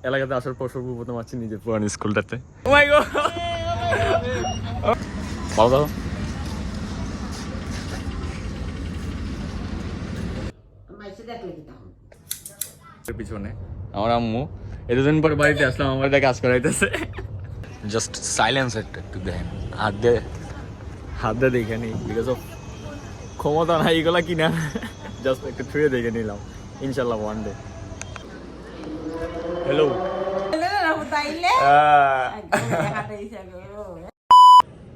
এলাকাতে আসার পর সর্বপ্রথম আছি নিজের পুরান স্কুলটাতে। ও মাই গড, ভালো দাও। পিছনে আমার আম্মু এতদিন পর বাড়িতে আসলাম, আমার এটা কাজ করাইতেছে। জাস্ট সাইলেন্স একটু দেখেন, হাত দিয়ে দেখে নি, বিকজ অফ ক্ষমতা নাই এগুলা কিনা, জাস্ট একটু ছুঁয়ে দেখে নিলাম, ইনশাল্লাহ ওয়ান ডে। হ্যালো,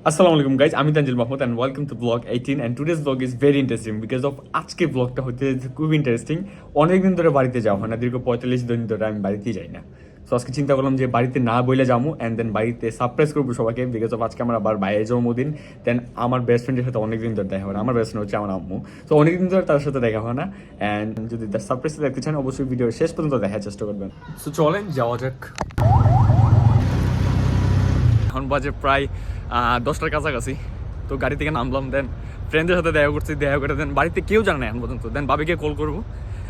আসসালামু আলাইকুম গাইজ, আমি Tanjil Mahmud and welcome to vlog 18 and today's vlog is very interesting because of আজকে ব্লগটা হতে খুব ইন্টারেস্টিং। অনেকদিন ধরে বাড়িতে যাওয়া হয় না, দীর্ঘ 45 দিন ধরে আমি বাড়িতেই যাই না। সো আজকে চিন্তা করলাম যে বাড়িতে না বইলে যাবো অ্যান্ড দেন বাড়িতে সারপ্রাইজ করবো সবাইকে, বিকজ অফ আজকে আমার আবার ভাইয়ের জন্মদিন। দেন আমার বেস্ট ফ্রেন্ডের সাথে অনেকদিন ধরে দেখা হয় না, আমার বেস্ট ফ্রেন্ড হচ্ছে আমার আম্মু। তো অনেকদিন ধরে তার সাথে দেখা হয় না, অ্যান্ড যদি তার সারপ্রাইজটা দেখতে চান অবশ্যই ভিডিও শেষ পর্যন্ত দেখার চেষ্টা করবেন। সো চলেন যাওয়া যাক। এখন বাজে প্রায় 10টার কাছাকাছি। তো গাড়ি থেকে নামলাম, দেন ফ্রেন্ডদের সাথে দেখা করছি, দেখা করে দেন বাড়িতে কেউ জানে না এখন পর্যন্ত। দেন বাবিকে কল করবো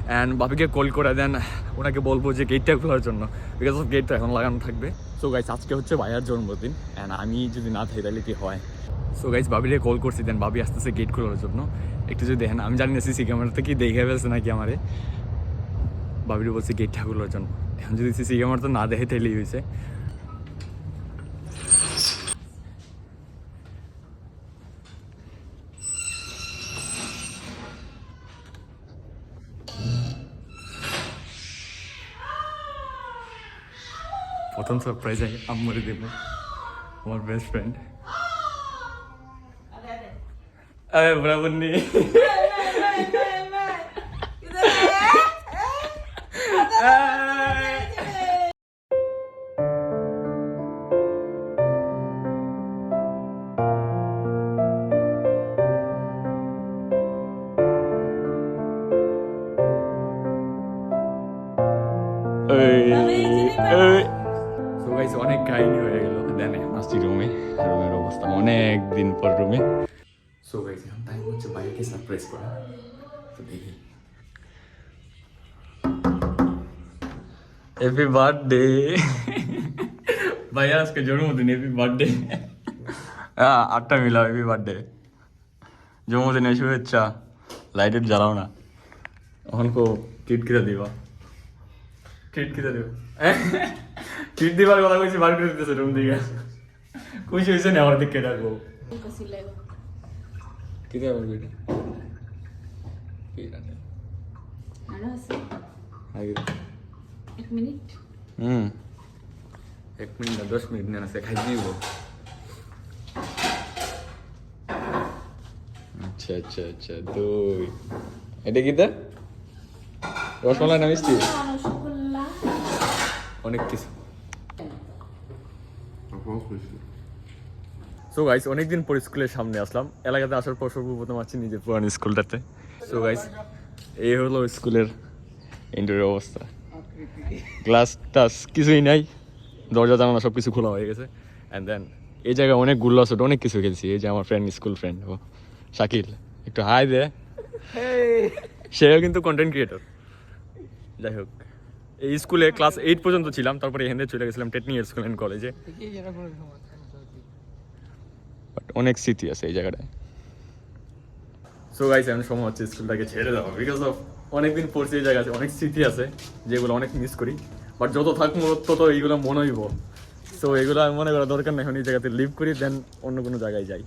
অ্যান্ড বাবিকে কল করে দেন ওনাকে বলবো যে গেটটা খোলার জন্য, বিকজ অফ গেট তো এখন লাগানো থাকবে। সো গাইস আজকে হচ্ছে ভাইয়ার জন্মদিন অ্যান্ড আমি যদি না থাকি তাহলে কি হয়। সো গাইস বাবিকে কল করছি, দেন বাবি আসতেছে গেট খোলার জন্য। একটু যদি দেখেন, আমি জানি না সিসি ক্যামেরাতে কি দেখে ফেলছে নাকি আমারে। বাবিরে বলছি গেটটা খোলার জন্য, এখন যদি সিসি ক্যামেরা তো না দেখে তাহলেই হয়েছে। প্রথম সারপ্রাইজ আগে আম্মুরে দেবো, আমার বেস্ট ফ্রেন্ড। আরে বরাবর নেই, অনেক কাহিনী হয়ে গেল। দেন আসছি রুমের অবস্থা অনেক দিন পর রুমে। সো গাইস এখন টাইম হচ্ছে বাইকে সারপ্রাইজ করা। তো দেখি, হ্যাপি বার্থডে ভাইয়া, আজকে জন্মদিন, হ্যাপি বার্থডে। হ্যাঁ 8টা মিলা, হ্যাপি বার্থডে, জন্মদিনের শুভেচ্ছা। লাইটের জ্বালাও না, এখন কো ট্রিট কিরা দিবা, ট্রিট কিরা দিবা, ট্রিট দিবার কথা কইছি, বার করে দিতেছে রুম দিকে। খুশি হয়েছে না আমার দিকে ডাকবো কি দেওয়া বেটা, কি জানে আরো আছে আগে 1 মিনিট। 1 মিনিট না 10 মিনিট না আছে, খাই দিব। আচ্ছা আচ্ছা আচ্ছা, দই এটা কি দা, রসমালাই না মিষ্টি, অনেক কিছু। সো গাইস অনেকদিন পর স্কুলের সামনে আসলাম, এলাকাতে আসার পর সর্বপ্রথম আছি নিজের পুরান স্কুলটাতে। সো গাইস এই হলো স্কুলের ইন্টেরিয়র অবস্থা, ক্লাস টাস কিছুই নাই, দরজা জানালা সব কিছু খোলা হয়ে গেছে। অ্যান্ড দেন এই জায়গায় অনেক গুল্লা ছোট অনেক কিছু খেলছি। এই যে আমার ফ্রেন্ড, স্কুল ফ্রেন্ড ও শাকিল, একটু হাই দে, সেও কিন্তু কন্টেন্ট ক্রিয়েটর। যাই হোক, এই স্কুলে ক্লাস 8 পর্যন্ত ছিলাম, তারপরে এখানে চলে গেছিলাম টেকনিক্যাল স্কুল অ্যান্ড কলেজে। অনেক স্মৃতি আছে এই জায়গাটায়। সো গাইস এখন সময় হচ্ছে স্কুলটাকে ছেড়ে দেওয়া, বিকজ অফ অনেকদিন পড়ছি এই জায়গায়, অনেক স্মৃতি আছে যেগুলো অনেক মিস করি, বাট যত থাকবো তত এইগুলো মনে হইব। সো এগুলো আমি মনে করা দরকার নেই, এখন এই জায়গাতে লিভ করি, দেন অন্য কোনো জায়গায় যাই।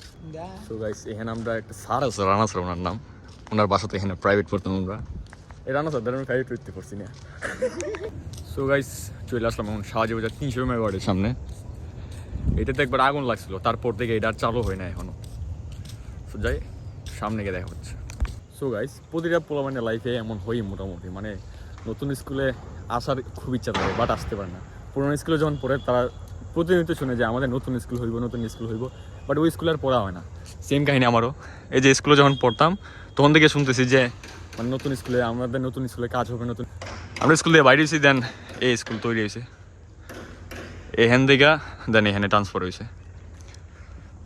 সো গাইস এখানে আমরা একটা স্যার আছে, রানা স্যার ওনার নাম, ওনার বাসাতে এখানে প্রাইভেট পড়তাম আমরা। এই রানা স্যার আমি প্রাইভেট পড়তে পারছি না। সো গাইস চলে আসলাম এখন শাহজি বাজার 300 মেগাওয়াটের সামনে। এটাতে একবার আগুন লাগছিল, তারপর থেকে এটা আর চালু হয় না এখনো। সো যাই, সামনে গিয়ে দেখা হচ্ছে। সো গাইস প্রতিটা পোলাপানের লাইফে এমন হই মোটামুটি, মানে নতুন স্কুলে আসার খুব ইচ্ছা থাকে বাট আসতে পারে না। পুরোনো স্কুলে যখন পড়ে তারা প্রতিনিয়ত শুনে যে আমাদের নতুন স্কুল হইব, নতুন স্কুল হইব, বাট ওই স্কুলে আর পড়া হয় না। সেম কাহিনী আমারও, এই যে স্কুলে যখন পড়তাম তখন থেকে শুনতেছি যে মানে নতুন স্কুলে, আমাদের নতুন স্কুলে কাজ হবে, নতুন আমরা স্কুল থেকে বাইরে হয়েছি, দেন এই স্কুল তৈরি হয়েছে এখান থেকে, দেন এখানে ট্রান্সফার হয়েছে।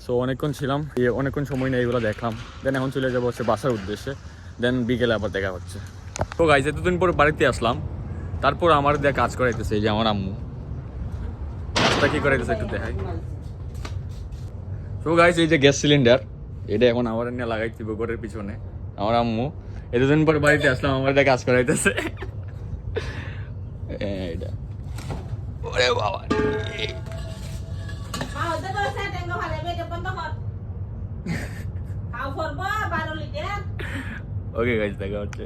সো অনেকক্ষণ ছিলাম, অনেকক্ষণ সময় নিয়ে এগুলো দেখলাম, দেন এখন চলে যাবো হচ্ছে বাসার উদ্দেশ্যে, দেন বিকেলে আবার দেখা হচ্ছে। তো গাইজ এতদিন পরে বাড়িতে আসলাম, তারপর আমার দিয়ে কাজ করাইতেছে এই যে আমার আম্মু কাজটা কি করাইতেছে একটু দেখাই। তো গাইস এই যে গ্যাস সিলিন্ডার এটা এখন আমার নিয়ে লাগাইতে হবে ঘরের পিছনে। আমার আম্মু এতদিন পর বাড়িতে আসলাম আমার দিয়ে কাজ করাইতেছে এইটা। ওরে বাবা ওকে গাইস দেখা হচ্ছে।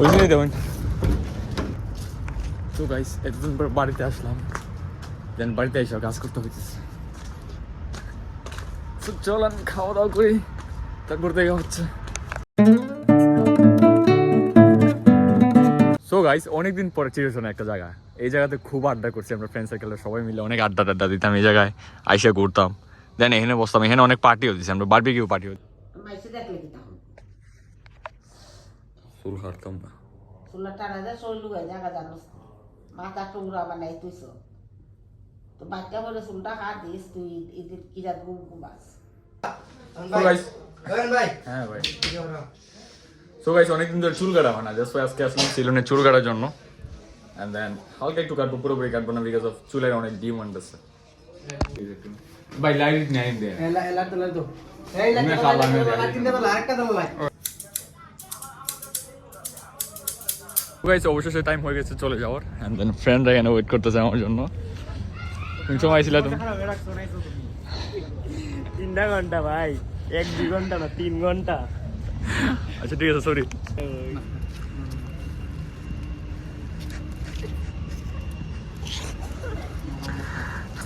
ওইখানে দেবেন। তো গাইস এতদিন পর বাড়িতে আসলাম, দেন বাড়িতে এসে কাজ করতে হইতেছে। তো চলেন খাওয়া দাওয়া করি, তারপর দেখা হচ্ছে। সো গাইস অনেকদিন পরে চিরচনে একটা জায়গা, এই জায়গাতে খুব আড্ডা করছি আমরা ফ্রেন্ড সার্কেলের সবাই মিলে, অনেক আড্ডা টাড্ডা দিতাম এই জায়গায় আইসা ঘুরতাম, দেন এখানে বসতাম। এখানে অনেক পার্টিও দিচ্ছে, আমরা বারবিকিউ পার্টি হতো। চুল কাটতাম না, চুলা টানা যায় শরীর লুগাই জায়গা জানোস মাথা টুকরা বানাই তুইছ তো বাচ্চা বলে চুলটা কাট দিস তুই ঈদের কিরা ঘুমাস। হ্যাঁ ভাই। সো গাইস অনেকদিন ধরে চুল কাটা হয় না, জাস্ট আজকে আসলাম সিলনে চুল কাটার জন্য। এন্ড দেন হালকা একটু কাটবো, পুরোপুরি কাটবো না বিকজ অফ চুলের অনেক ডিমান্ড আছে। ভাই লাইট নাই দে এলা তো তো এই লাইট কিনতে বলা আরেকটা দাও ভাই। গাইস অবশেষে টাইম হয়ে গেছে চলে যাওয়ার, এন্ড দেন ফ্রেন্ডরা এখানে ওয়েট করতেছে আমার জন্য। তুমি সময় আইছিলা তুমি? 3 ঘন্টা ভাই, 1-2 ঘন্টা না 3 ঘন্টা। আচ্ছা ঠিক আছে, সরি।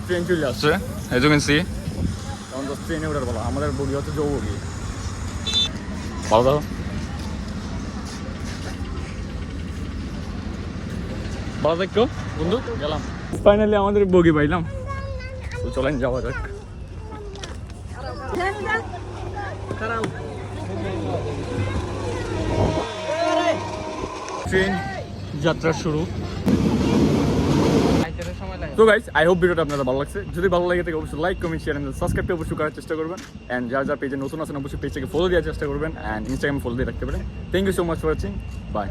ট্রেন চলে আসছে, as you can see। তখন তো ট্রেনে ওঠার বলা, আমাদের বগি হচ্ছে যৌ বগি। ভালো থাকো, ভালো থাকো বন্ধু, গেলাম। ফাইনালি আমাদের বগি পাইলাম, তো চলেন যাওয়া যাক। ট্রেন যাত্রা শুরু। তো গাইস আই হোপ ভিডিওটা আপনাদের ভালো লাগছে। যদি ভালো লাগে থাকে অবশ্যই like, comment, share and subscribe অবশ্যই করার চেষ্টা করবেন। এন্ড যারা যারা পেজে নতুন আছেন অবশ্যই পেজটাকে ফলো দেওয়ার চেষ্টা করবেন, এন্ড ইনস্টাগ্রামে ফলো দিয়ে রাখতে পারেন। Thank you so much for watching, by.